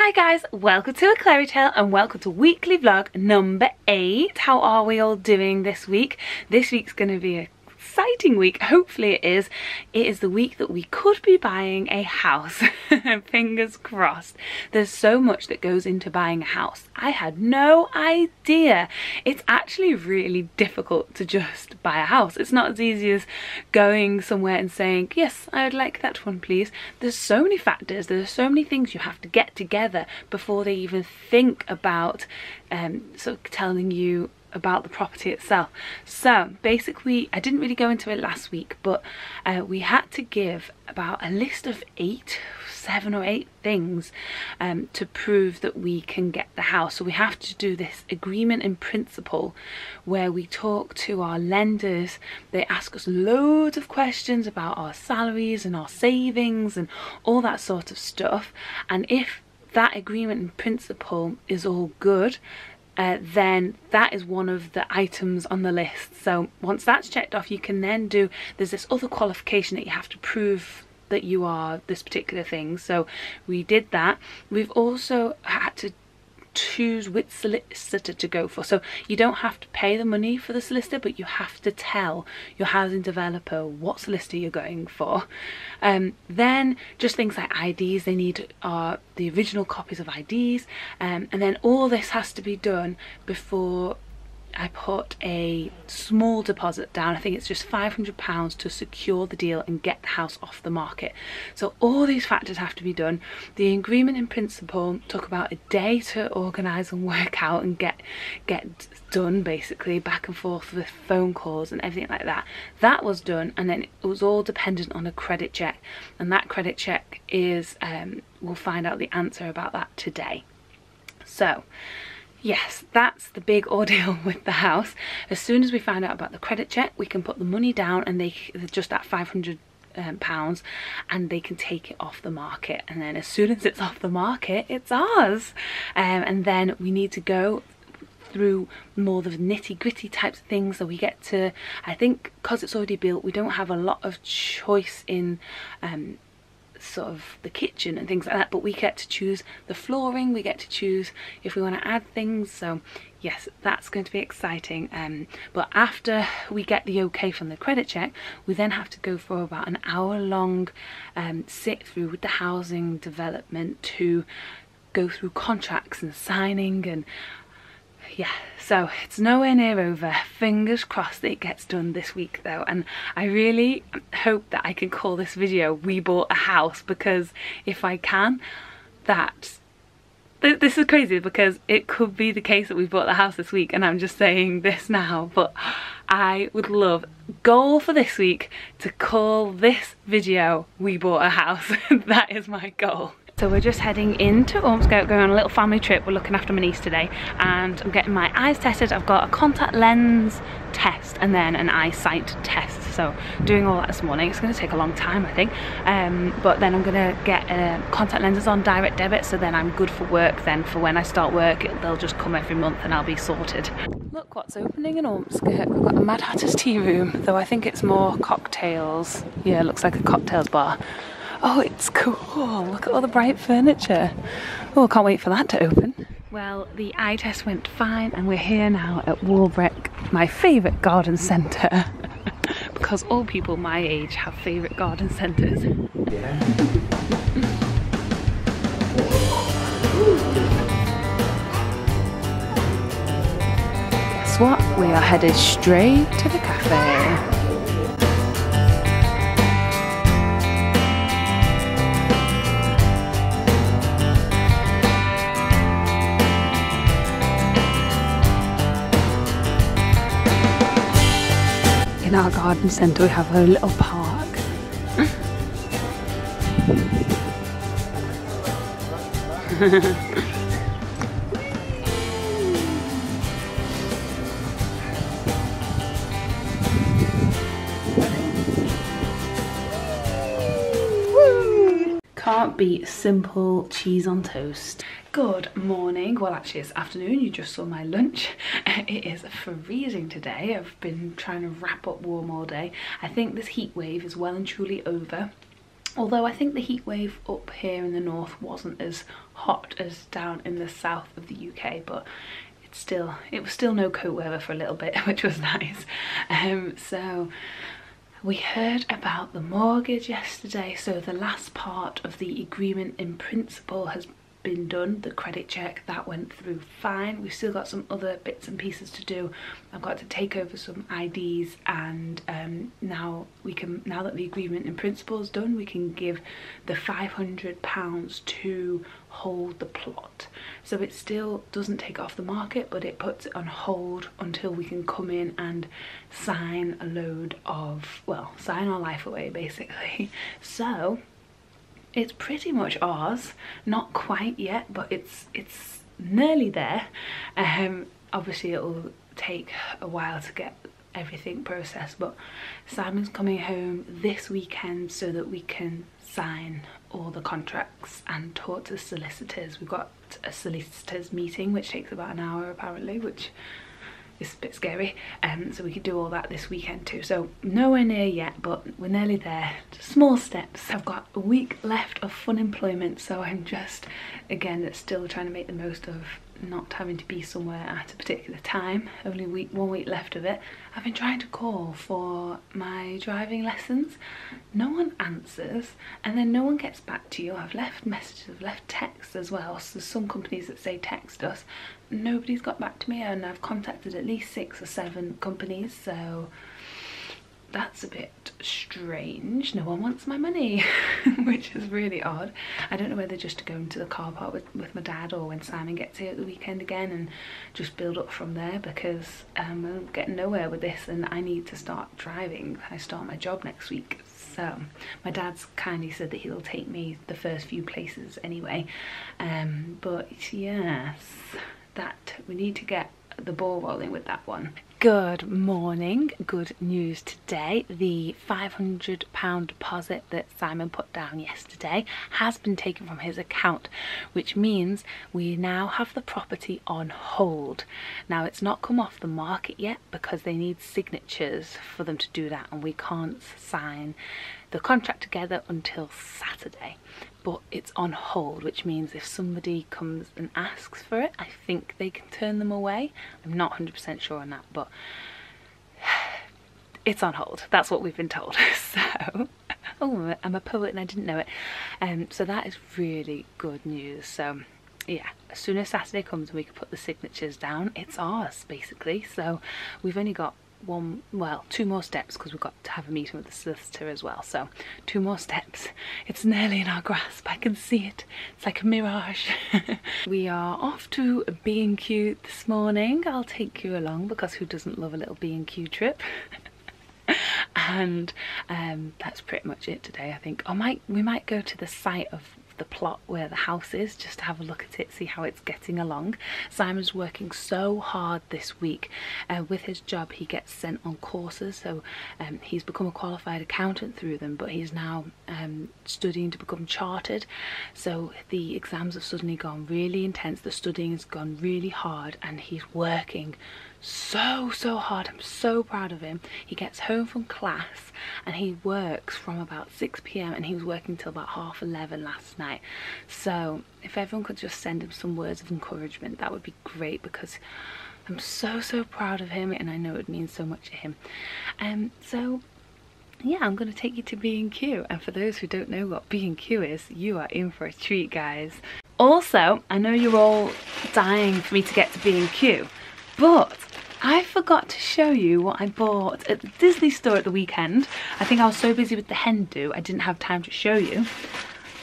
Hi guys, welcome to A Clary Tale and welcome to weekly vlog number 8. How are we all doing this week? This week's going to be an exciting week. Hopefully it is. It is the week that we could be buying a house. Fingers crossed. There's so much that goes into buying a house. I had no idea. It's actually really difficult to just buy a house. It's not as easy as going somewhere and saying, yes, I would like that one please. There's so many factors, there's so many things you have to get together before they even think about sort of telling you about the property itself. So basically, I didn't really go into it last week, but we had to give about a list of 7 or 8 things to prove that we can get the house. So we have to do this agreement in principle where we talk to our lenders. They ask us loads of questions about our salaries and our savings and all that sort of stuff, and if that agreement in principle is all good, then that is one of the items on the list. So once that's checked off, you can then there's this other qualification that you have to prove that you are this particular thing. So we did that. We've also had to choose which solicitor to go for. So you don't have to pay the money for the solicitor, but you have to tell your housing developer what solicitor you're going for. Then just things like IDs, they need the original copies of IDs, and then all this has to be done before I put a small deposit down. I think it's just £500 to secure the deal and get the house off the market. So all these factors have to be done. The agreement in principle took about a day to organise and work out and get done, basically back and forth with phone calls and everything like that. That was done, and then it was all dependent on a credit check, and that credit check is we'll find out the answer about that today. So yes, that's the big ordeal with the house. As soon as we find out about the credit check, we can put the money down, and they're just at £500, and they can take it off the market. And then as soon as it's off the market, it's ours. And then we need to go through more of the nitty-gritty types of things. So we get to, I think because it's already built, we don't have a lot of choice in sort of the kitchen and things like that, but we get to choose the flooring, we get to choose if we want to add things. So yes, that's going to be exciting. But after we get the okay from the credit check, we then have to go for about an hour-long sit through with the housing development to go through contracts and signing, and yeah, so it's nowhere near over. Fingers crossed that it gets done this week though, and I really hope that I can call this video "We Bought a House," because if I can, this is crazy because it could be the case that we bought the house this week, and I'm just saying this now, but I would love, goal for this week, to call this video "We Bought a House." That is my goal. So we're just heading into Ormskirk, going on a little family trip. We're looking after my niece today, and I'm getting my eyes tested. I've got a contact lens test and then an eyesight test. So doing all that this morning. It's going to take a long time, I think. But then I'm going to get contact lenses on direct debit, so then I'm good for work then. For when I start work, they'll just come every month and I'll be sorted. Look what's opening in Ormskirk. We've got a Mad Hatter's tea room, though I think it's more cocktails. Yeah, it looks like a cocktails bar. Oh, it's cool. Look at all the bright furniture. Oh, I can't wait for that to open. Well, the eye test went fine, and we're here now at Walbrook, my favourite garden centre. Because all people my age have favourite garden centres. Guess what? We are headed straight to the cafe. In our garden centre we have a little park. Can't beat simple cheese on toast. Good morning. Well, actually it's afternoon. You just saw my lunch. It is freezing today. I've been trying to wrap up warm all day. I think this heat wave is well and truly over. Although I think the heat wave up here in the north wasn't as hot as down in the south of the UK, but it was still no coat weather for a little bit, which was nice. So we heard about the mortgage yesterday, so the last part of the agreement in principle has been done. The credit check, that went through fine. We've still got some other bits and pieces to do. I've got to take over some IDs, and now that the agreement in principle is done, we can give the £500 to hold the plot. So it still doesn't take it off the market, but it puts it on hold until we can come in and sign a load of, well, sign our life away basically. So it's pretty much ours, not quite yet, but it's nearly there. Obviously it'll take a while to get everything processed, but Simon's coming home this weekend so that we can sign all the contracts and talk to solicitors. We've got a solicitors meeting which takes about an hour apparently, which is a bit scary, so we could do all that this weekend too. So nowhere near yet, but we're nearly there. Just small steps. I've got a week left of fun employment, so I'm just, again, still trying to make the most of not having to be somewhere at a particular time. Only 1 week left of it. I've been trying to call for my driving lessons. No one answers, and then no one gets back to you. I've left messages, I've left texts as well. So there's some companies that say text us. Nobody's got back to me, and I've contacted at least 6 or 7 companies, so that's a bit strange. No one wants my money, which is really odd. I don't know whether just to go into the car park with my dad, or when Simon gets here at the weekend again, and just build up from there, because I'm getting nowhere with this and I need to start driving. I start my job next week. So my dad's kindly said that he'll take me the first few places anyway. But yes, that we need to get the ball rolling with that one. Good morning. Good news today. The £500 deposit that Simon put down yesterday has been taken from his account, which means we now have the property on hold. Now, it's not come off the market yet because they need signatures for them to do that, and we can't sign the contract together until Saturday. But it's on hold, which means if somebody comes and asks for it, I think they can turn them away. I'm not 100% sure on that, but it's on hold. That's what we've been told. So, oh, I'm a poet and I didn't know it. So that is really good news. So yeah, as soon as Saturday comes and we can put the signatures down, it's ours basically. So we've only got 2 more steps, because we've got to have a meeting with the solicitor as well. So 2 more steps. It's nearly in our grasp. I can see it. It's like a mirage. We are off to B&Q this morning. I'll take you along, because who doesn't love a little B&Q trip? And that's pretty much it today, I think. We might go to the site of the plot where the house is, just to have a look at it, see how it's getting along. Simon's working so hard this week. With his job, he gets sent on courses, so he's become a qualified accountant through them, but he's now studying to become chartered. So the exams have suddenly gone really intense, the studying has gone really hard, and he's working so hard. I'm so proud of him. He gets home from class and he works from about 6 p.m. and he was working till about 11:30 last night. So if everyone could just send him some words of encouragement, that would be great, because I'm so proud of him, and I know it means so much to him. So yeah, I'm going to take you to B&Q, and for those who don't know what B&Q is, you are in for a treat, guys. Also, I know you're all dying for me to get to B&Q, but I forgot to show you what I bought at the Disney store at the weekend. I think I was so busy with the hen do, I didn't have time to show you.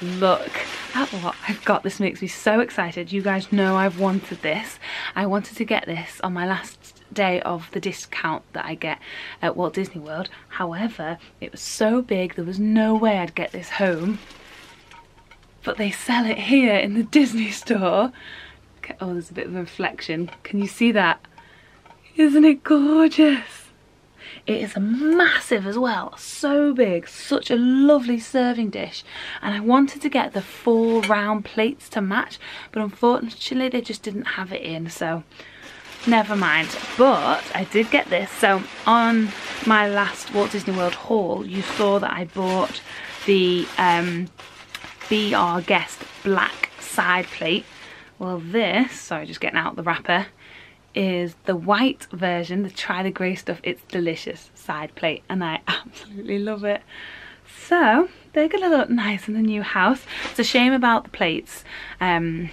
Look at what I've got. This makes me so excited. You guys know I've wanted this. I wanted to get this on my last day of the discount that I get at Walt Disney World. However, it was so big, there was no way I'd get this home. But they sell it here in the Disney store. Oh, there's a bit of a reflection. Can you see that? Isn't it gorgeous? It is massive as well, so big, such a lovely serving dish. And I wanted to get the 4 round plates to match, but unfortunately they just didn't have it in, so never mind. But I did get this. So on my last Walt Disney World haul, you saw that I bought the Be Our Guest black side plate. Well, this, sorry, just getting out the wrapper, is the white version, the Try the Grey Stuff. It's delicious side plate and I absolutely love it. So they're gonna look nice in the new house. It's a shame about the plates. Oh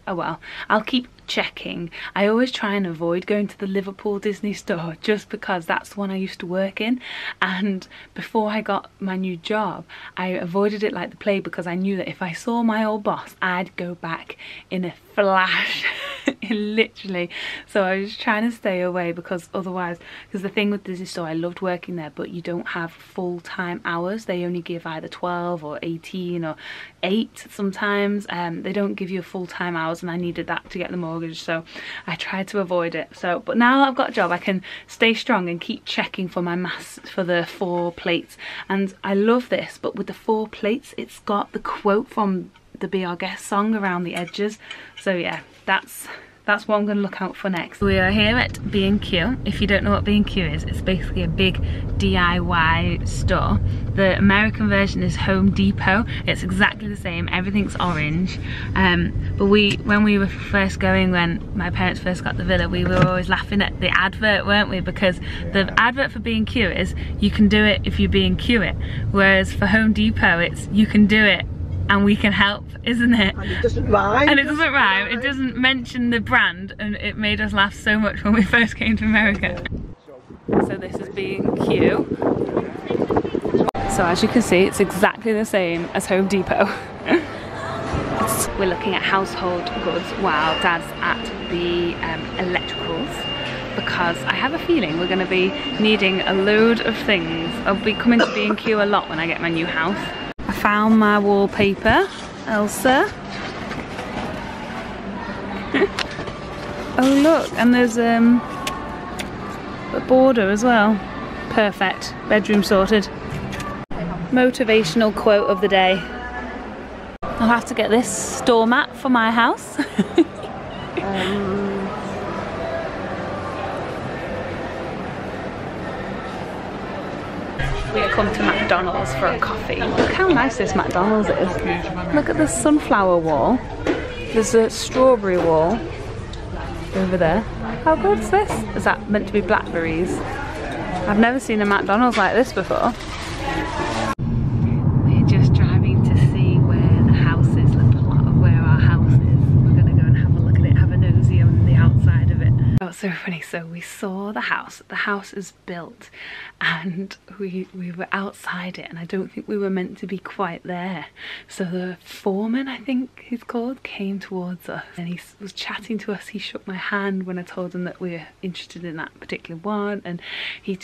well, I'll keep checking. I always try and avoid going to the Liverpool Disney store just because that's the one I used to work in, and before I got my new job I avoided it like the plague because I knew that if I saw my old boss I'd go back in a flash. Literally. So I was trying to stay away because otherwise, because the thing with Disney store, I loved working there, but you don't have full-time hours. They only give either 12 or 18 or 8 sometimes. They don't give you full-time hours, and I needed that to get the mortgage, so I tried to avoid it. So but now I've got a job, I can stay strong and keep checking for my mass for the 4 plates. And I love this, but with the 4 plates it's got the quote from the Be Our Guest song around the edges. So yeah, that's what I'm going to look out for next. We are here at B&Q. If you don't know what B&Q is, it's basically a big DIY store. The American version is Home Depot. It's exactly the same, everything's orange. But when we were first going, when my parents first got the villa, we were always laughing at the advert, weren't we? Because the advert for B&Q is, you can do it if you B&Q it. Whereas for Home Depot, it's, you can do it and we can help, isn't it? And it doesn't rhyme. And it doesn't rhyme. It doesn't mention the brand, and it made us laugh so much when we first came to America. So this is B&Q. So as you can see, it's exactly the same as Home Depot. We're looking at household goods while Dad's at the electricals, because I have a feeling we're going to be needing a load of things. I'll be coming to B&Q a lot when I get my new house. I found my wallpaper, Elsa. Oh look, and there's a border as well. Perfect, bedroom sorted. Motivational quote of the day. I'll have to get this doormat for my house. We have come to McDonald's for a coffee. Look how nice this McDonald's is. Look at the sunflower wall. There's a strawberry wall over there. How good is this? Is that meant to be blackberries? I've never seen a McDonald's like this before. We're just driving to see where the house is, the plot of where our house is. We're going to go and have a look at it, have a nosy on the outside of it. Oh, it's so funny. So we saw the house. The house is built and we were outside it, and I don't think we were meant to be quite there. So the foreman, I think he's called, came towards us and he was chatting to us. He shook my hand when I told him that we were interested in that particular one, and he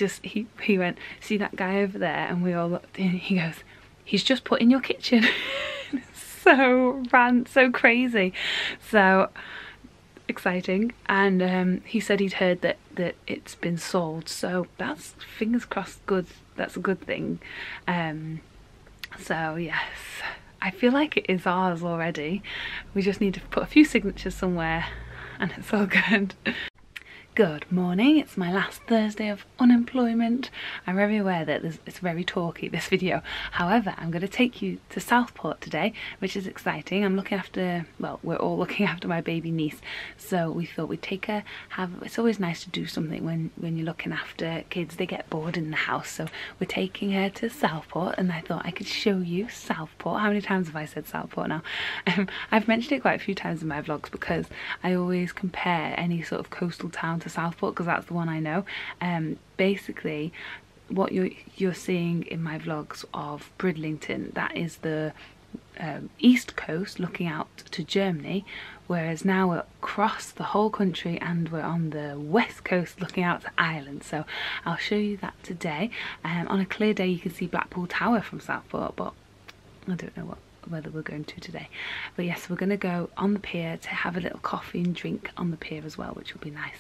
went, "See that guy over there?" And we all looked in. He goes, "He's just put in your kitchen." So crazy. So exciting. And he said he'd heard that it's been sold, so that's, fingers crossed, good. That's a good thing. So yes, I feel like it is ours already. We just need to put a few signatures somewhere and it's all good. Good morning, it's my last Thursday of unemployment. I'm very aware that it's very talky, this video. However, I'm going to take you to Southport today, which is exciting. I'm looking after, well, we're all looking after my baby niece. So we thought we'd take her, it's always nice to do something when you're looking after kids. They get bored in the house. So we're taking her to Southport, and I thought I could show you Southport. How many times have I said Southport now? I've mentioned it quite a few times in my vlogs because I always compare any sort of coastal town to Southport because that's the one I know. Basically what you're seeing in my vlogs of Bridlington, that is the east coast looking out to Germany, whereas now we're across the whole country and we're on the west coast looking out to Ireland. So I'll show you that today. On a clear day you can see Blackpool Tower from Southport, but I don't know whether we're going to today. But yes, we're going to go on the pier to have a little coffee and drink on the pier as well, which will be nice.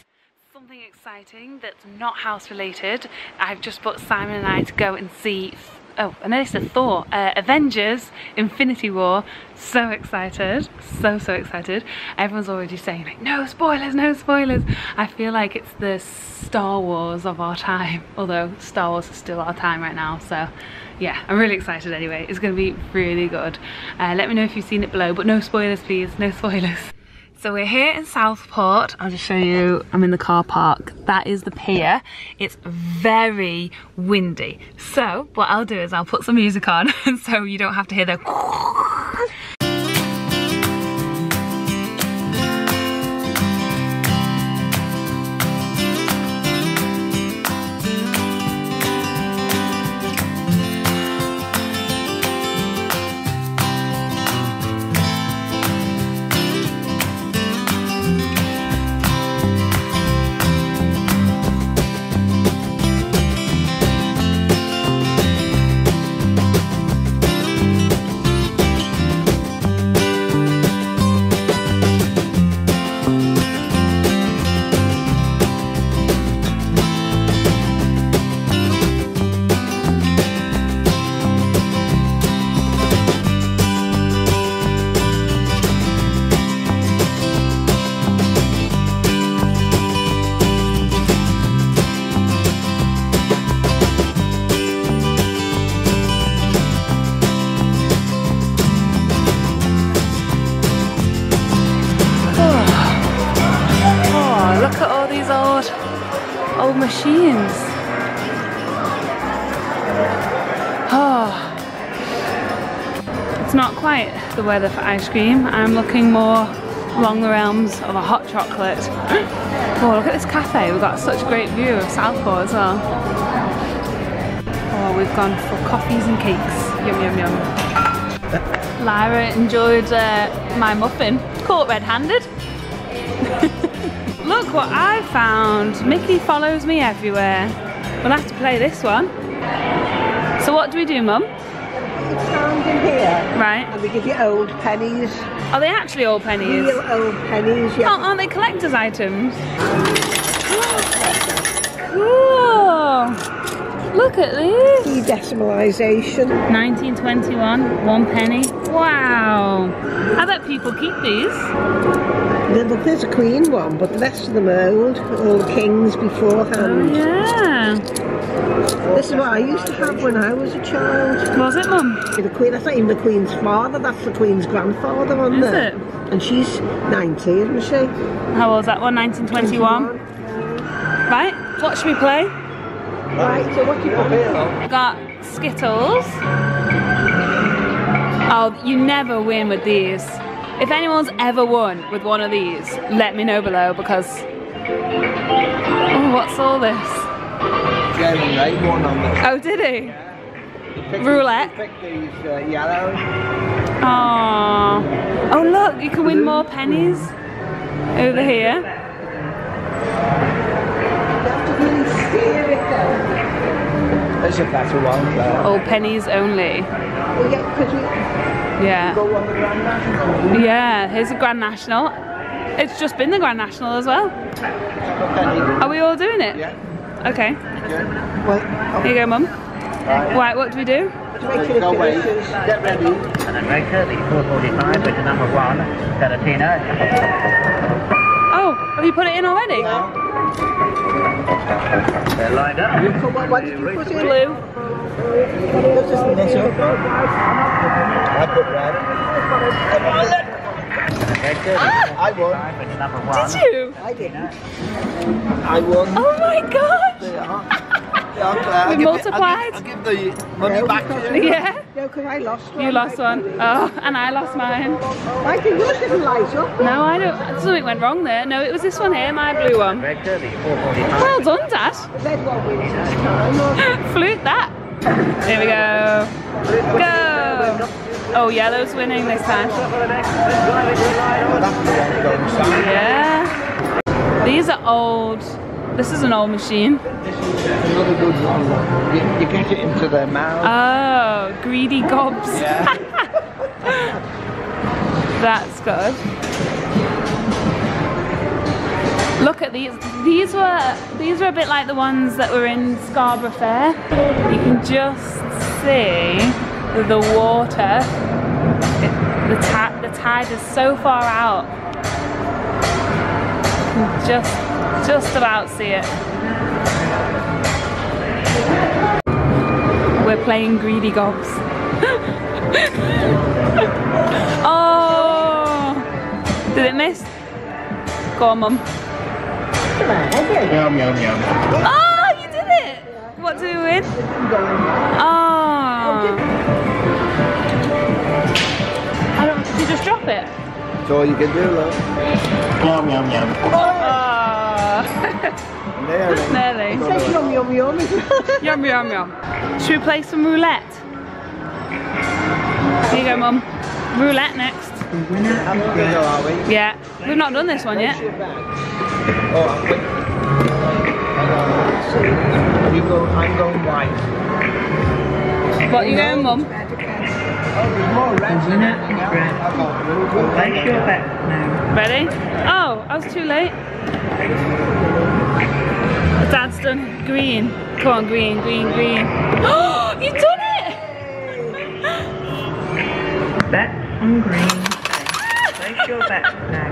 Something exciting that's not house related. I've just booked Simon and I to go and see oh, I nearly said Thor, Avengers Infinity War. So excited, so excited. Everyone's already saying like, no spoilers, no spoilers. I feel like it's the Star Wars of our time, although Star Wars is still our time right now, so yeah, I'm really excited anyway. It's gonna be really good. Let me know if you've seen it below, but no spoilers please, no spoilers. So we're here in Southport. I'll just show you, I'm in the car park. That is the pier. It's very windy. So what I'll do is I'll put some music on so you don't have to hear the old machines. Oh, it's not quite the weather for ice cream. I'm looking more along the realms of a hot chocolate. Oh, look at this cafe. We've got such a great view of Southport as well. Oh, we've gone for coffees and cakes. Yum, yum, yum. Lyra enjoyed my muffin. Caught red-handed. Look what I found. Mickey follows me everywhere. We'll have to play this one. So what do we do, Mum? It's found in here. Right. And they give you old pennies. Are they actually old pennies? Real old pennies, yeah. Oh, aren't they collector's items? Cool. Look at these. Decimalisation. 1921, 1 penny. Wow. I bet people keep these. There's a Queen one, but the rest of them are old. All the kings beforehand. Oh, yeah. This is what I used to have when I was a child. Was it, Mum? The Queen, that's not even the Queen's father, that's the Queen's grandfather on there. Is it? And she's 90, isn't she? How old is that one? 1921? Right, what should we play? Right, so what do you got here? We've got Skittles. Oh, you never win with these. If anyone's ever won with one of these, let me know below because... Oh, what's all this? Jeremy Ray won on this. Oh, did he? He Roulette? He picked these yellows. Aww. Oh look, you can win more pennies over here. You have to really steer it though. There's a better one there. All pennies only. Well, yeah, because Yeah. Go on the Grand National. Yeah, here's a Grand National. It's just been the Grand National as well. Are we all doing it? Yeah. Okay. Yeah. well, Here you go, Mum. Right. Right, what do we do? Go away. Get ready. And then racer, the 445 with the number 1, Terratina. Oh, have you put it in already? They're lined up. what did you put in? Blue. What's this one? I put red. Racer, I won. with the number 1. Did you? I didn't. I won. Oh my gosh! Yeah, We multiplied? I'll give the money back to you. Yeah? No, because I lost one. You lost one. Oh, and I lost mine. I think yours didn't light up. No, I don't. Something went wrong there. No, it was this one here, my blue one. Racer, the 445. Well done, Dad. The red one wins this time. Flute that. Here we go. Go! Oh, yellow's winning this time. Yeah. These are old. This is an old machine. This is another good one. You get it into their mouth. Oh, greedy gobs. Yeah. That's good. Look at these. These were a bit like the ones that were in Scarborough Fair. You can just see the water. The tide is so far out. Just about see it. We're playing greedy gobs. Oh! Did it miss? Go on, Mum. Yum, yum, yum. Oh, you did it! What did we win? Oh! Did you just drop it? That's all you can do, love. Yum, yum, yum. Oh! Nearly. Nearly. It says yum yum yum. Yum, yum, yum. Should we play some roulette? Here you go, Mum. Roulette next. Have a go, are we? Yeah. We've not done this one yet. Oh, I'm quick. You go, I'm going white. What are you going, Mum? Oh, there's more red than anything else. I've got blue. Place your bet now. Ready? Oh, I was too late. Dad's done green. Come on, green, green, green. Oh, you've done it! Bet on green. Place your bet now.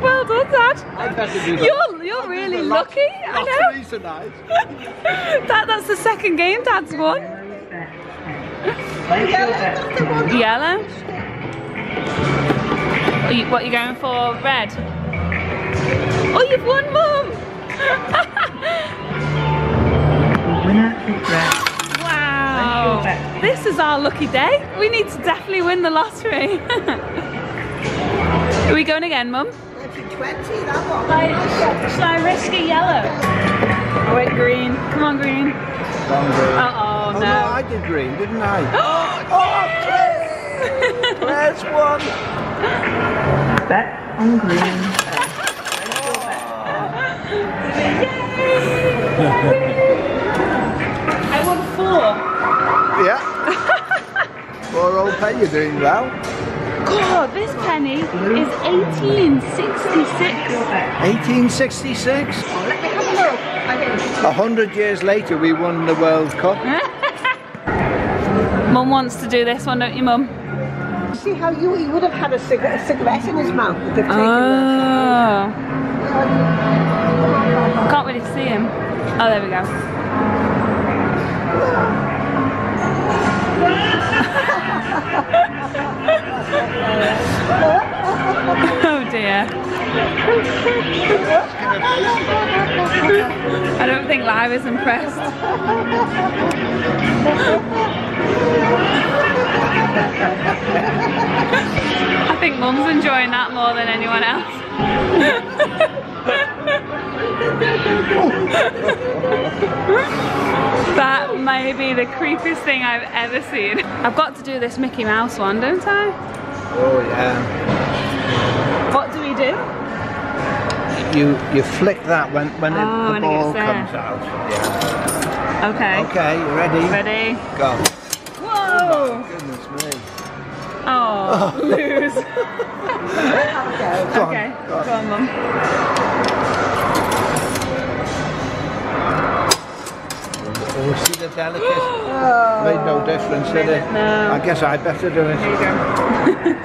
Well done, Dad. I better do that. You're really lucky. I know. Tonight. That's the second game Dad's won. Place your bet. Yellow. What are you going for? Red. Oh, you've won, Mum. The winner is red. Wow. This is our lucky day. We need to definitely win the lottery. Are we going again, Mum? 2020, that one. Shall I risk a yellow? Oh wait, green. Come on, green. Uh-oh, Oh, no. I did green, didn't I? Oh, Claire's won. Bet on green. I won 4. Yeah. Poor old Penny, you're doing well. God, this penny is 1866. 1866. Let me have a look. I think 100 years later, we won the World Cup. Mum wants to do this one, don't you, Mum? see how he would have had a cigarette in his mouth. But they've taken Oh. Can't really see him. Oh, there we go. Oh dear. I don't think Live is impressed. I think Mum's enjoying that more than anyone else. That may be the creepiest thing I've ever seen. I've got to do this Mickey Mouse one, don't I? Oh yeah. What do we do? You flick that when the when it ball gets there. comes out. Yeah. Okay. Okay, you ready? Ready? Go. Whoa! Goodness me. Oh, lose. Go on, Okay, go on. go on, Mum. Oh, see the delicate? Made no difference, did it? No. I guess I better do it. There you go.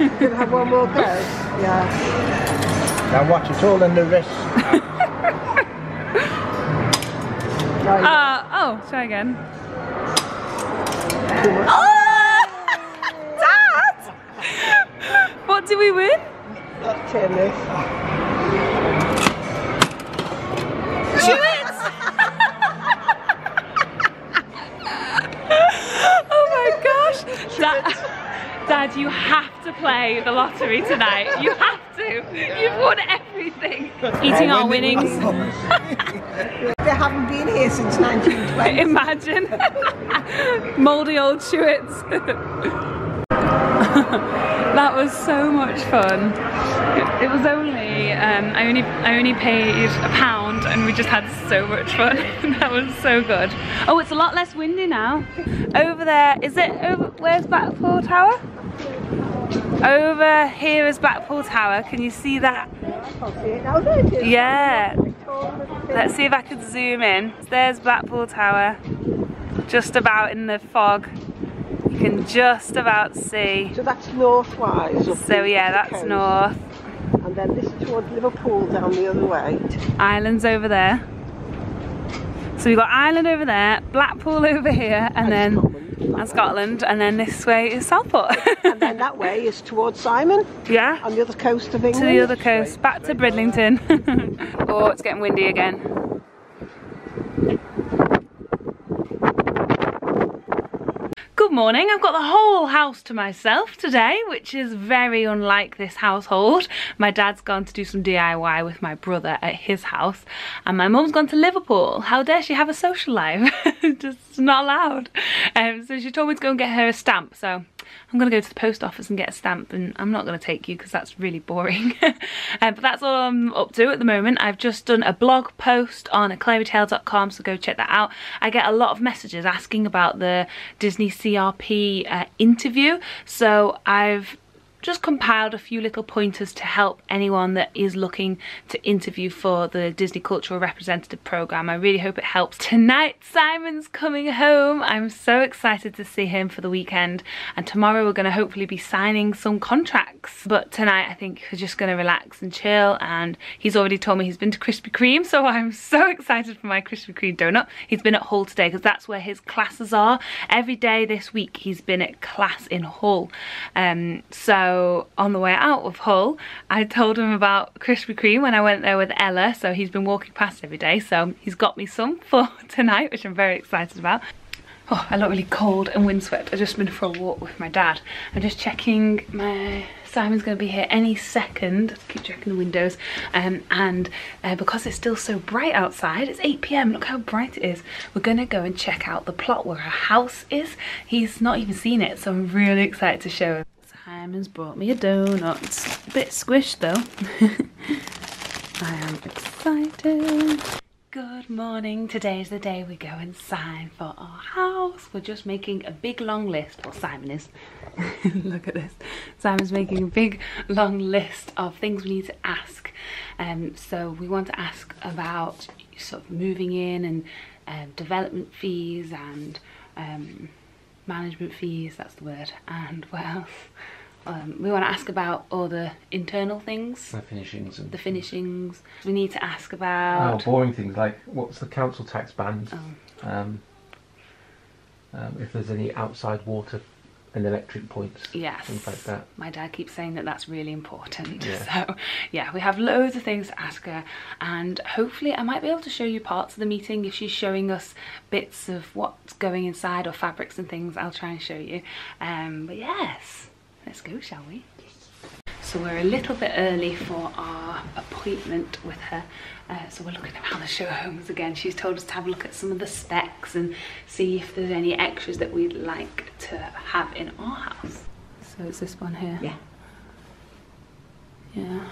You can have one more go. Yeah. Now watch, it's all in the wrist. Oh, try again. Too much. Oh! Dad! What did we win? Let's turn this. Chew it! Oh my gosh! Dad, you have to play the lottery tonight. You have to. You've won everything. Eating our winnings. They haven't been here since 1920. Imagine. Mouldy old Chewits. That was so much fun. It was only, I only paid £1 and we just had so much fun. That was so good. Oh, it's a lot less windy now. Over there, is it over, where's Blackpool Tower? Over here is Blackpool Tower, can you see that? I can't see it now, don't you? Yeah. Let's see if I can zoom in. There's Blackpool Tower. just about in the fog. You can just about see. So that's northwise. So yeah, that's north. And then this is towards Liverpool down the other way. Ireland's over there. So we've got Ireland over there, Blackpool over here, and then Scotland, and then this way is Southport. And then that way is towards Simon. Yeah. On the other coast of England. To the other coast, back to Bridlington. Oh, it's getting windy again. Good morning. I've got the whole house to myself today, which is very unlike this household. My dad's gone to do some DIY with my brother at his house, and my mum's gone to Liverpool. How dare she have a social life? Just not allowed. So she told me to go and get her a stamp, so I'm going to go to the post office and get a stamp, and I'm not going to take you because that's really boring. But that's all I'm up to at the moment. I've just done a blog post on clarytale.com, so go check that out. I get a lot of messages asking about the Disney CRP interview, so I've just compiled a few little pointers to help anyone that is looking to interview for the Disney Cultural Representative Programme. I really hope it helps. Tonight Simon's coming home. I'm so excited to see him for the weekend, and tomorrow we're going to hopefully be signing some contracts. But tonight I think we're just going to relax and chill, and he's already told me he's been to Krispy Kreme, so I'm so excited for my Krispy Kreme donut. He's been at Hull today because that's where his classes are. Every day this week he's been at class in Hull. So on the way out of Hull, I told him about Krispy Kreme when I went there with Ella, so he's been walking past every day, so he's got me some for tonight, which I'm very excited about. Oh, I look really cold and windswept. I've just been for a walk with my dad. I'm just checking Simon's going to be here any second. Keep checking the windows, and because it's still so bright outside, it's 8 PM, look how bright it is. We're going to go and check out the plot where our house is. He's not even seen it, so I'm really excited to show him. Simon's brought me a donut. It's a bit squished though. I am excited. Good morning. Today's the day we go and sign for our house. We're just making a big long list, or Simon is. Look at this. Simon's making a big long list of things we need to ask. So we want to ask about sort of moving in and development fees and management fees, that's the word, and what else? We want to ask about all the internal things. The finishings. The finishings. We need to ask about... Oh, boring things like what's the council tax band? Oh. If there's any outside water and electric points. Yes. Things like that. My dad keeps saying that that's really important. Yeah. So yeah, we have loads of things to ask her, and hopefully I might be able to show you parts of the meeting. If she's showing us bits of what's going inside or fabrics and things, I'll try and show you. But yes. Let's go, shall we? So we're a little bit early for our appointment with her. So we're looking at the show homes again. She's told us to have a look at some of the specs and see if there's any extras that we'd like to have in our house. So it's this one here? Yeah. Yeah.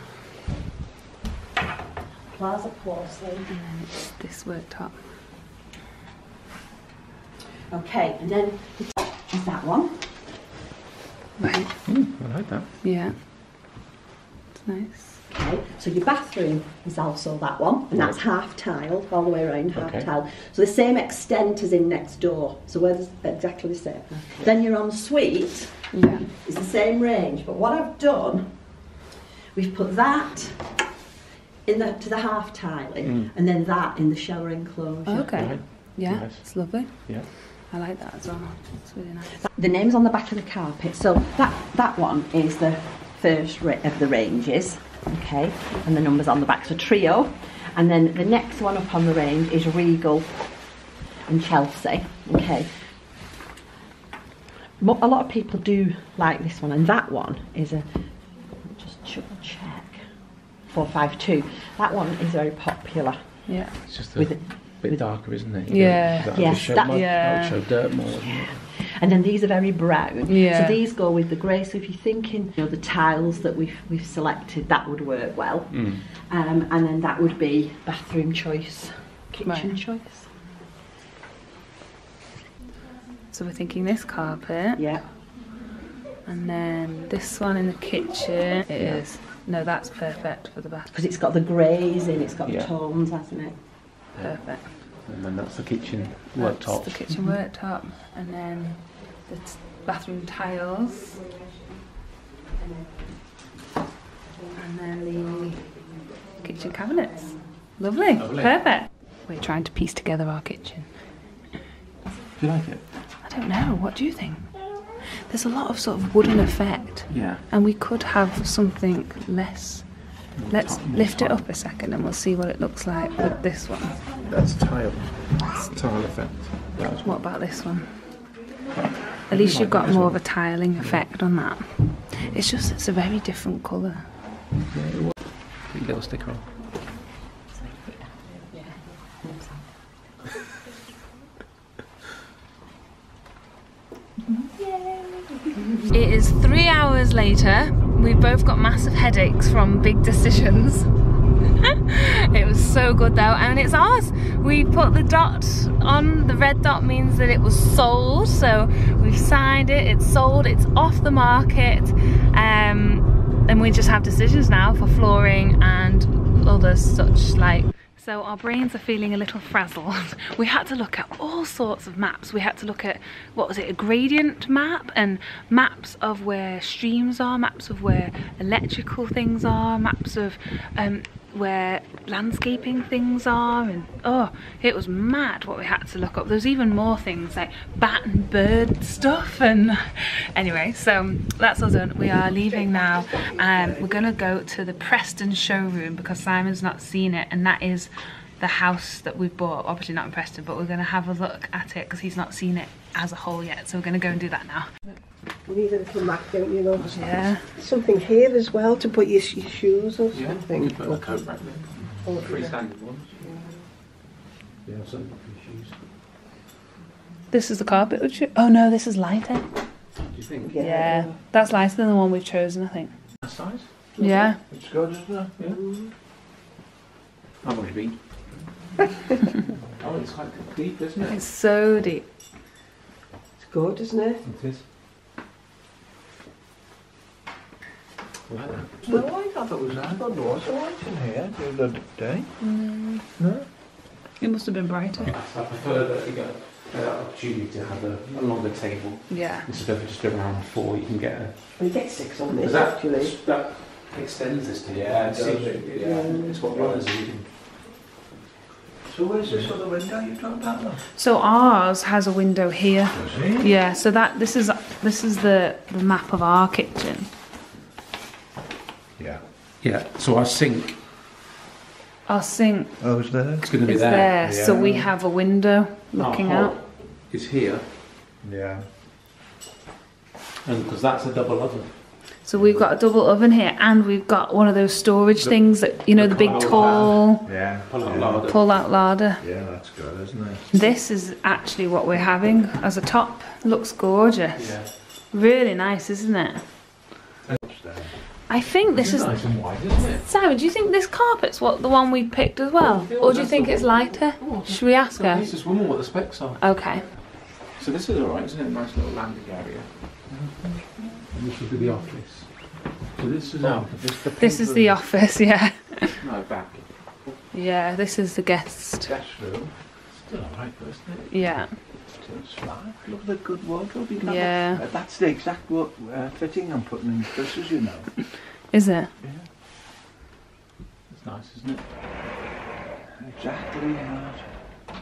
Plaza porcelain. And then it's this worktop. Okay, and then is that one. Right. I like that. Yeah. It's nice. Okay, so your bathroom is also that one, and that's half tiled, all the way around, half tiled. So the same extent as in next door, so we're exactly the same. Then your ensuite is the same range, but what I've done, we've put that in to the half tiling, and then that in the shower enclosure. Okay. Right. Yeah, Nice. it's lovely. Yeah. I like that as well. It's really nice. The name's on the back of the carpet, so that one is the first of the ranges, okay, and the number's on the back, so Trio, and then the next one up on the range is Regal and Chelsea, okay. A lot of people do like this one, and that one is just double check, 452. That one is very popular. Yeah. It's just a bit darker, isn't it? Yeah. That Yes, would show dirt more, isn't it? And then these are very brown. Yeah. So these go with the grey. So if you're thinking, you know, the tiles that we've selected, that would work well. And then that would be bathroom choice, kitchen choice. So we're thinking this carpet. Yeah. And then this one in the kitchen is... No, that's perfect for the bathroom. Because it's got the greys in, it's got the tones, hasn't it? Perfect. And then that's the kitchen That's worktop. the kitchen worktop, and then the bathroom tiles, and then the kitchen cabinets. Lovely. Lovely. Perfect. We're trying to piece together our kitchen. Do you like it? I don't know, what do you think? There's a lot of sort of wooden effect, Yeah. and we could have something less. Let's lift it up a second and we'll see what it looks like with this one. That's tile. That's tile effect. That's What about this one? At least you've got more of a tiling effect on that. It's just, it's a very different colour. Put your little sticker on. It is 3 hours later. We've both got massive headaches from big decisions. It was so good though, and it's ours. We put the dot on, the red dot means that it was sold, so we've signed it, it's sold, it's off the market, and we just have decisions now for flooring and other such like. So our brains are feeling a little frazzled. We had to look at all sorts of maps. We had to look at, what was it, a gradient map, and maps of where streams are, maps of where electrical things are, maps of where landscaping things are, and oh, it was mad what we had to look up. There's even more things like bat and bird stuff, and anyway, so that's all done. We are leaving now, and we're gonna go to the Preston showroom because Simon's not seen it, and that is the house that we bought. Obviously not in Preston, but we're gonna have a look at it because he's not seen it as a whole yet, so we're gonna go and do that now. You need a little mat, don't you know? Yeah. Something here as well to put your shoes or something. You put a coat rack there. Freestanding ones. Yeah, something for your shoes. This is the carpet. Oh no, this is lighter. Do you think? Yeah, that's lighter than the one we've chosen, I think. That size? Yeah. It's good, isn't it? Yeah. I've already been. Oh, it's quite deep, isn't it? It's so deep. It's good, isn't it? It is. Like that. No, I thought it was I thought there was a light in here the other day. No? It must have been brighter. I prefer that you get an opportunity to have a longer table Yeah. instead of just around 4. You can get a. We get 6 on this, That actually. that extends this to yeah, it's what runners are using. So where's this other window you talking about now? So ours has a window here. Does it? Yeah. So that this is the map of our kitchen. Yeah. Yeah. So our sink Our sink oh, is there? It's going to be is there, Yeah. so we have a window looking Our out. hob is here, Yeah. and because that's a double oven. So we've got a double oven here, and we've got one of those storage things that, you know, the big pull-out tall Yeah. Pull-out larder. pull-out larder. Yeah, that's good, isn't it? This is actually what we're having as a top. Looks gorgeous. Yeah. Really nice, isn't it? Upstairs. I think this is... nice and wide, isn't it? Simon, do you think this carpet's the one we picked as well? Or do you think it's lighter? Should we ask her? This is woman what the specs are. Okay. So this is alright, isn't it? Nice little landing area. And this will be the office. So this is This is the office, yeah. no back. Yeah, this is the guest. Guest room. Still alright, though, isn't it? Yeah. Still flat. Look at the good wardrobe you got. Yeah. That's the exact fitting I'm putting in this, as you know. Is it? It's nice, isn't it? Exactly, yeah.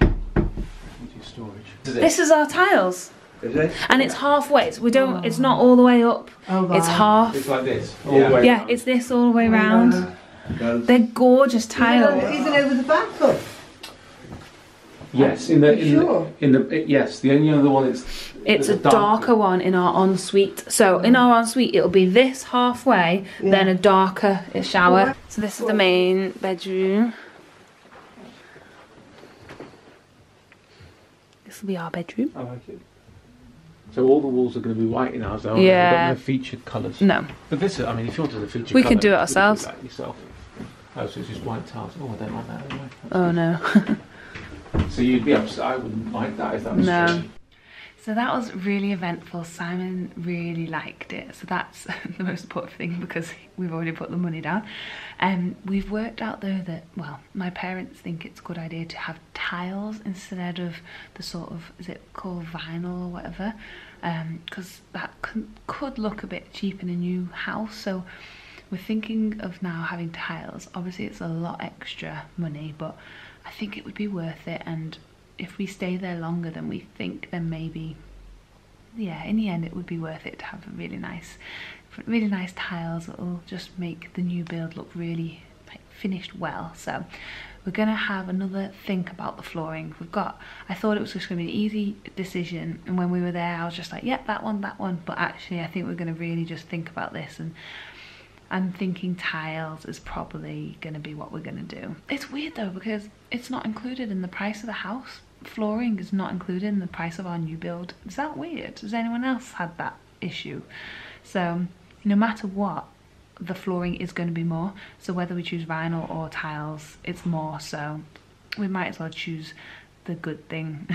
Into your storage. This is our tiles. Is it? And it's halfway. We don't. It's not all the way up. It's half. It's like this. All the way Yeah, around. it's this all the way round. They're gorgeous tiles. Even over the back though. Yes, Sure. yes, the only other one is It's a darker one in our ensuite. So in our ensuite, it'll be this halfway, then a darker shower. So this is the main bedroom. This will be our bedroom. I like it. So all the walls are going to be white in ours, though. Yeah. They've got no featured colours. No. But this, I mean, if you wanted a featured We colour, could do it you could ourselves. that yourself. Oh, so it's just white tiles. Oh, I don't like that anyway. Oh no. So you'd be upset. I wouldn't like that if that was No. true. So that was really eventful. Simon really liked it, so that's the most important thing because we've already put the money down. We've worked out though that, well, my parents think it's a good idea to have tiles instead of the sort of, is it called vinyl or whatever, because that could look a bit cheap in a new house. So we're thinking of now having tiles. Obviously it's a lot extra money, but I think it would be worth it, and if we stay there longer than we think, then maybe, yeah, in the end it would be worth it to have really nice tiles that will just make the new build look really like finished well. So we're gonna have another think about the flooring. I thought it was just gonna be an easy decision, and when we were there I was just like, yep, that one, but actually I think we're gonna really just think about this, and I'm thinking tiles is probably going to be what we're going to do. It's weird though because it's not included in the price of the house. Flooring is not included in the price of our new build. Is that weird? Has anyone else had that issue? So no matter what, the flooring is going to be more. So whether we choose vinyl or tiles, it's more. So we might as well choose the good thing.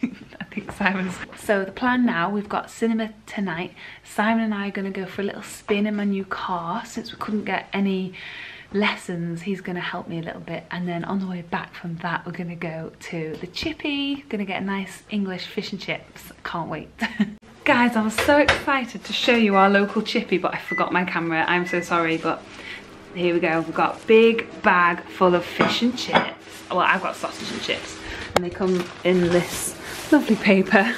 I think Simon's. So the plan now, we've got cinema tonight. Simon and I are going to go for a little spin in my new car. Since we couldn't get any lessons, he's going to help me a little bit, and then on the way back from that we're going to go to the Chippy, going to get a nice English fish and chips. Can't wait. Guys, I was so excited to show you our local Chippy, but I forgot my camera. I'm so sorry, but here we go. We've got a big bag full of fish and chips. Well, I've got sausage and chips, and they come in this lovely paper.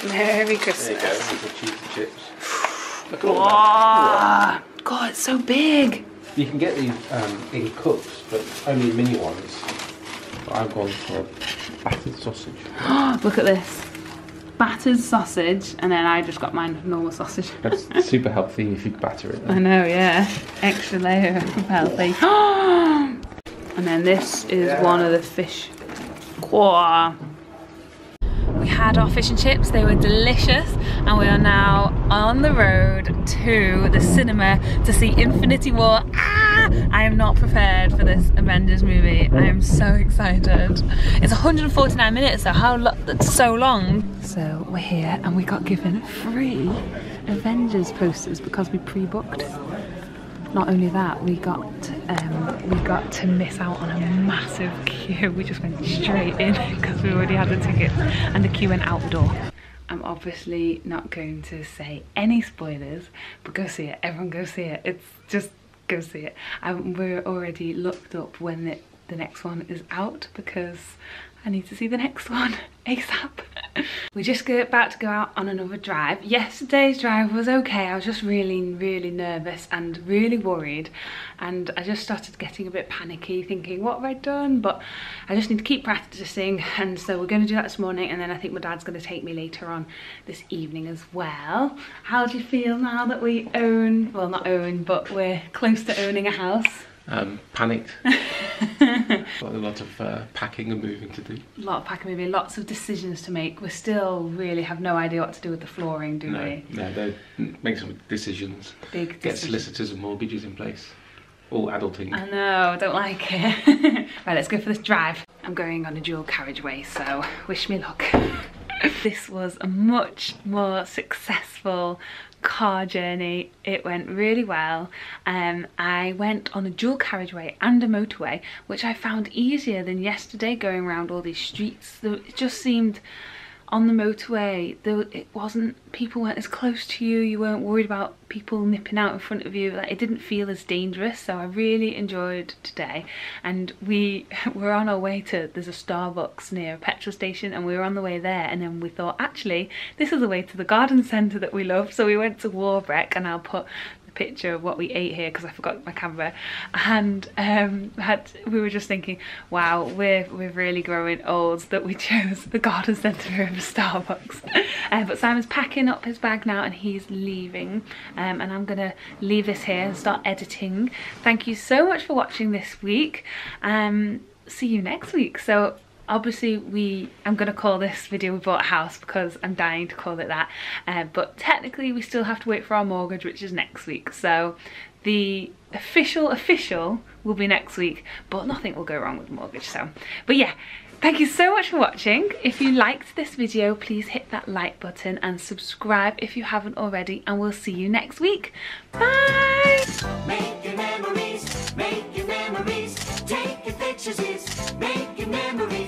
Merry Christmas. There you go, with the cheese and chips. Look at all Oh, that. God, it's so big. You can get these in cups, but only mini ones. But I've gone for battered sausage. Look at this. Battered sausage, and then I just got mine normal sausage. That's super healthy if you batter it. I know, yeah. Extra layer of healthy. And then this is one of the fish. Whoa. We had our fish and chips, they were delicious, and we are now on the road to the cinema to see Infinity War. I am not prepared for this Avengers movie. I am so excited. It's 149 minutes, so that's so long. So we're here and we got given free Avengers posters because we pre-booked. Not only that, we got to miss out on a massive queue. We just went straight in because we already had the tickets, and the queue went out the door. I'm obviously not going to say any spoilers, but go see it. Everyone go see it. It's just go see it. We're already looked up when the next one is out because I need to see the next one ASAP. We're just about to go out on another drive. Yesterday's drive was okay. I was just really nervous and really worried, and I just started getting a bit panicky thinking, what have I done? But I just need to keep practicing, and so we're going to do that this morning, and then I think my dad's going to take me later on this evening as well. How do you feel now that we own, well not own, but we're close to owning a house? Panicked. Got a lot of packing and moving to do. A lot of packing, maybe lots of decisions to make. We still really have no idea what to do with the flooring, do we? No, they make some decisions. Big Get decisions. solicitors and mortgages in place. All adulting. I know, I don't like it. Right, let's go for this drive. I'm going on a dual carriageway, so wish me luck. This was a much more successful car journey. It went really well. I went on a dual carriageway and a motorway, which I found easier than yesterday going around all these streets. It just seemed on the motorway, people weren't as close to you, you weren't worried about people nipping out in front of you, like, it didn't feel as dangerous, so I really enjoyed today. And we were on our way to, there's a Starbucks near a petrol station, and we were on the way there, and then we thought, actually, this is the way to the garden centre that we love, so we went to Warbeck, and I'll put picture of what we ate here because I forgot my camera, and we were just thinking, wow, we're really growing old that we chose the garden centre over Starbucks. But Simon's packing up his bag now and he's leaving, and I'm gonna leave this here and start editing. Thank you so much for watching this week. See you next week. So obviously I'm going to call this video We Bought a House because I'm dying to call it that, but technically we still have to wait for our mortgage, which is next week. So the official will be next week, but nothing will go wrong with the mortgage. So, but yeah, thank you so much for watching. If you liked this video, please hit that like button and subscribe if you haven't already, and we'll see you next week. Bye! Making memories, take your pictures, making memories.